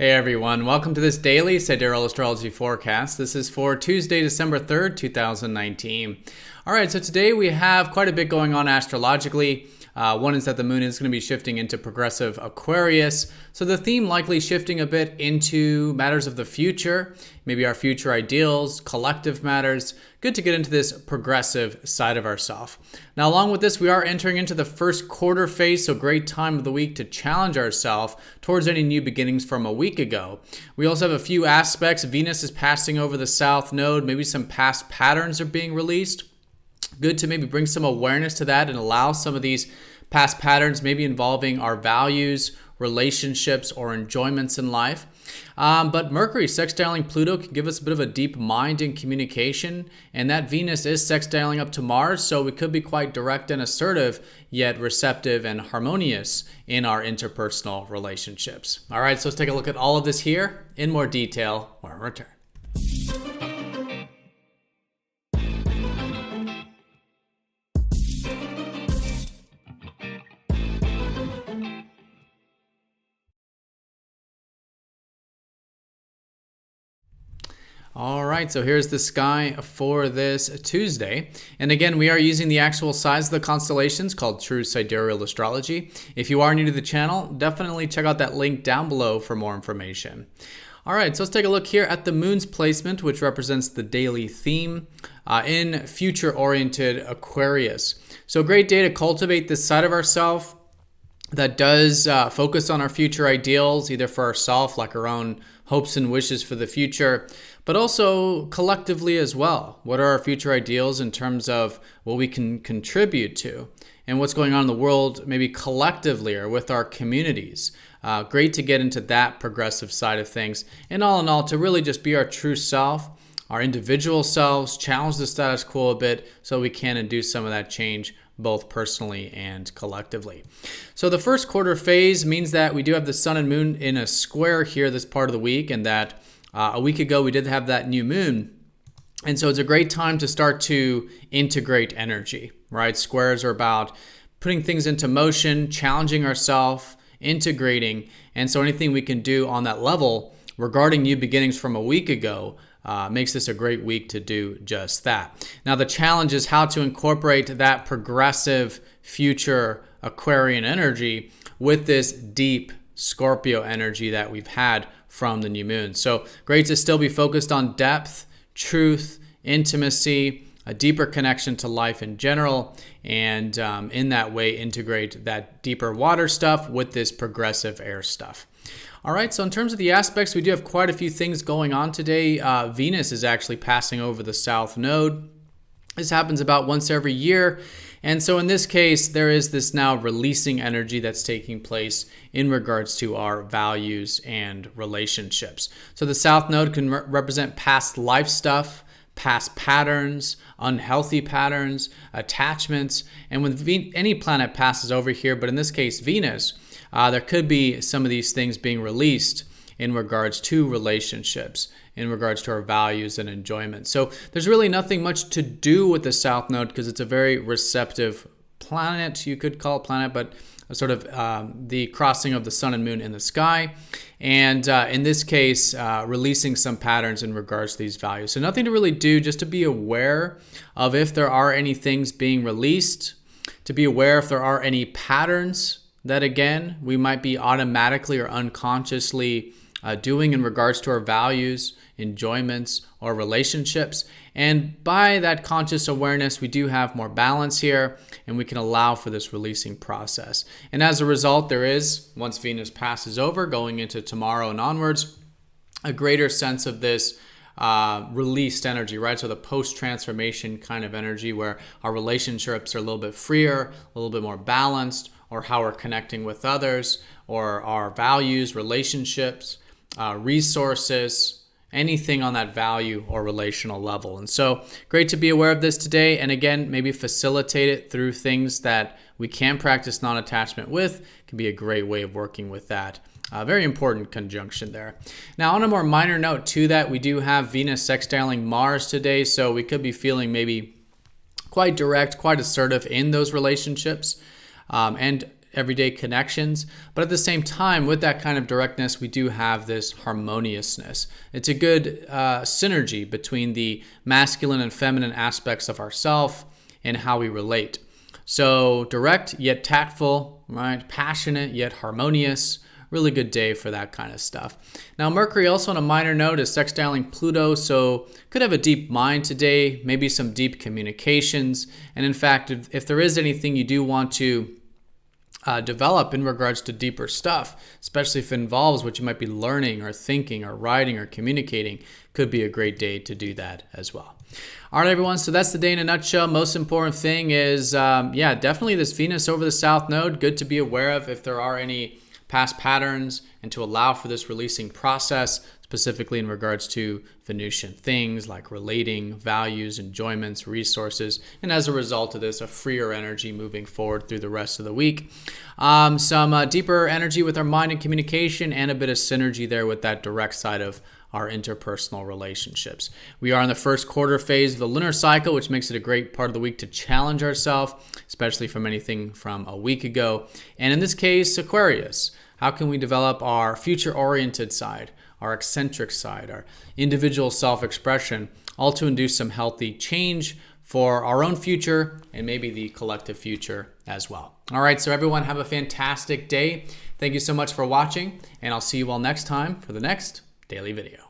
Hey everyone, welcome to this daily Sidereal Astrology forecast. This is for Tuesday, December 3rd, 2019. Alright, so today we have quite a bit going on astrologically. One is that the moon is going to be shifting into progressive Aquarius. So the theme likely shifting a bit into matters of the future, maybe our future ideals, collective matters. Good to get into this progressive side of ourselves. Now, along with this, we are entering into the first quarter phase, so great time of the week to challenge ourselves towards any new beginnings from a week ago. We also have a few aspects. Venus is passing over the south node. Maybe some past patterns are being released. Good to maybe bring some awareness to that and allow some of these past patterns, maybe involving our values, relationships, or enjoyments in life. But Mercury sextiling Pluto can give us a bit of a deep mind in communication, and that Venus is sextiling up to Mars, so we could be quite direct and assertive, yet receptive and harmonious in our interpersonal relationships. All right, so let's take a look at all of this here in more detail when we return. All right, so here's the sky for this Tuesday. And again, we are using the actual size of the constellations called True Sidereal Astrology. If you are new to the channel, definitely check out that link down below for more information. All right, so let's take a look here at the moon's placement, which represents the daily theme in future-oriented Aquarius. So great day to cultivate this side of ourselves that does focus on our future ideals, either for ourselves, like our own hopes and wishes for the future, but also collectively as well. What are our future ideals in terms of what we can contribute to and what's going on in the world, maybe collectively or with our communities. Great to get into that progressive side of things. And all in all, to really just be our true self, our individual selves, challenge the status quo a bit so we can and do some of that change both personally and collectively. So the first quarter phase means that we do have the sun and moon in a square here this part of the week, and that a week ago we did have that new moon. And so it's a great time to start to integrate energy, right? Squares are about putting things into motion, challenging ourselves, integrating. And so anything we can do on that level regarding new beginnings from a week ago makes this a great week to do just that. Now, the challenge is how to incorporate that progressive future Aquarian energy with this deep Scorpio energy that we've had from the new moon. So great to still be focused on depth, truth, intimacy, a deeper connection to life in general, and in that way integrate that deeper water stuff with this progressive air stuff. All right, so in terms of the aspects, we do have quite a few things going on today. Venus is actually passing over the south node. This happens about once every year. And so in this case, there is this now releasing energy that's taking place in regards to our values and relationships. So the south node can represent past life stuff, past patterns, unhealthy patterns, attachments. And when any planet passes over here, but in this case, Venus, there could be some of these things being released in regards to relationships, in regards to our values and enjoyment. So there's really nothing much to do with the south node because it's a very receptive planet, you could call it planet, but sort of the crossing of the sun and moon in the sky. And in this case, releasing some patterns in regards to these values. So nothing to really do, just to be aware of if there are any things being released, to be aware if there are any patterns that, again, we might be automatically or unconsciously doing in regards to our values, enjoyments, or relationships. And by that conscious awareness, we do have more balance here, and we can allow for this releasing process. And as a result, there is, once Venus passes over, going into tomorrow and onwards, a greater sense of this released energy, right? So the post-transformation kind of energy where our relationships are a little bit freer, a little bit more balanced, or how we're connecting with others, or our values, relationships, resources, anything on that value or relational level. And so great to be aware of this today. And again, maybe facilitate it through things that we can practice non-attachment with. Can be a great way of working with that. Very important conjunction there. Now, on a more minor note to that, we do have Venus sextiling Mars today. So we could be feeling maybe quite direct, quite assertive in those relationships. And everyday connections. But at the same time, with that kind of directness, we do have this harmoniousness. It's a good synergy between the masculine and feminine aspects of ourself and how we relate. So direct yet tactful, right? Passionate yet harmonious. Really good day for that kind of stuff. Now, Mercury also on a minor note is sextiling Pluto, so could have a deep mind today, maybe some deep communications. And in fact, if there is anything you do want to develop in regards to deeper stuff, especially if it involves what you might be learning or thinking or writing or communicating, could be a great day to do that as well. All right, everyone. So that's the day in a nutshell. Most important thing is, definitely this Venus over the South Node. Good to be aware of if there are any past patterns and to allow for this releasing process, specifically in regards to Venusian things like relating, values, enjoyments, resources, and as a result of this, a freer energy moving forward through the rest of the week. Some deeper energy with our mind and communication, and a bit of synergy there with that direct side of our interpersonal relationships. We are in the first quarter phase of the lunar cycle, which makes it a great part of the week to challenge ourselves, especially from anything from a week ago. And in this case, Aquarius. How can we develop our future-oriented side, our eccentric side, our individual self-expression, all to induce some healthy change for our own future and maybe the collective future as well. All right, so everyone have a fantastic day. Thank you so much for watching, and I'll see you all next time for the next daily video.